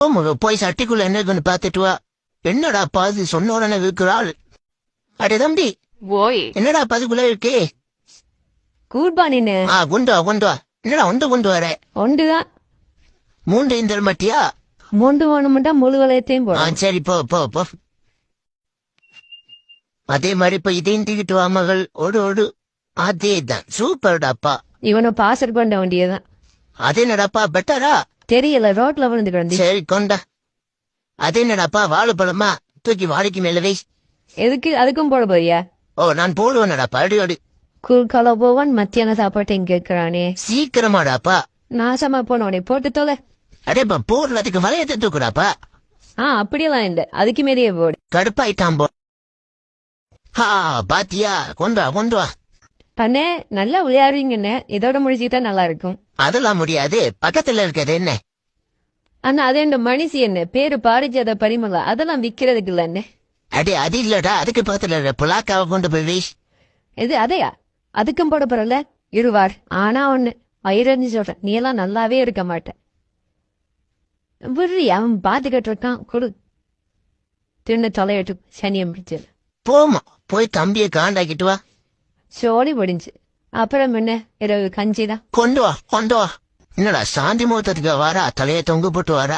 போய் சட்டிக்குள்ள என்ன இருக்குன்னு பாத்துட்டு வா. என்னடா பாது சொன்ன உடனே இருக்கிறாள். அடே தம்பி ஓய் என்னடா பாதுக்குள்ள இருக்கே? கூட்பா நின்னு கொண்டு வா கொண்டு வா. என்னடா கொண்டு வர ஒண்டுதான் 3 இந்த மட்டியா? மொண்டு வேணும்ட்டா முழு வளையத்தையும் போட. சரி போ போ போ. அதே மாதிரி இப்ப இதையும் தூக்கிட்டு வா மகள். ஓடு அதேதான் சூப்பர்டாப்பா. இவனும் பாசர் பண்ண வேண்டியதான். அது என்னடாப்பா பெட்டரா? தெரியல ரோட்ல விழுந்து கிடந்து. சரி கொண்டா. அது என்னடாப்பா வாழைப்பழமா? தூக்கி வாழைக்கு மேல வை. எதுக்கு அதுக்கும் போட போறியா? நான் போடுவேனடாப்பா. அடி குறுக்கால போவான் மத்தியான சாப்பாட்டையும் கேட்கிறானே. சீக்கிரமாடாப்பா. நாசமா போனோடனே போட்டு தொலை. அடேப்பா போடுறதுக்கு வளையத்தை தூக்குடாப்பா. அப்படியெல்லாம் இல்ல அதுக்கு மேலேயே போடு. கடுப்பாயிட்டான் போ. பாத்தியா கொண்டு வா. பண்ணே நல்லா விளையாடுறீங்கன்னு இதோட முடிச்சுக்கிட்டா நல்லா இருக்கும். அதெல்லாம் முடியாது. பக்கத்துல இருக்கிறது என்ன? ஆனா அதே இந்த மனுஷி என்ன பேரு பாரிஜாத பரிமளா அதெல்லாம் விக்கிறதுக்கு இல்லன்னு. அது இல்லடா. அதுக்கு பக்கத்துல புலாக்காவை கொண்டு போய் வை. இது அதையா? அதுக்கும் போட போறல இருவார். ஆனா ஒண்ணு வயிறறிஞ்சு சொல்றேன், நீ எல்லாம் நல்லாவே இருக்க மாட்ட. விடுறி அவன் பாத்துக்கிட்டு இருக்கான். கொடு தின்னு தொலையட்டு சனியம் பிடிச்சது. போமா போய் தம்பியை காண்டாக்கிட்டு வா. சோழி முடிஞ்சு அப்புறம் என்ன இரவு கஞ்சிதான். கொண்டு வா. என்னடா சாந்தி முகூர்த்தத்துக்கு வாரா தலையை தொங்கு போட்டு வாரா.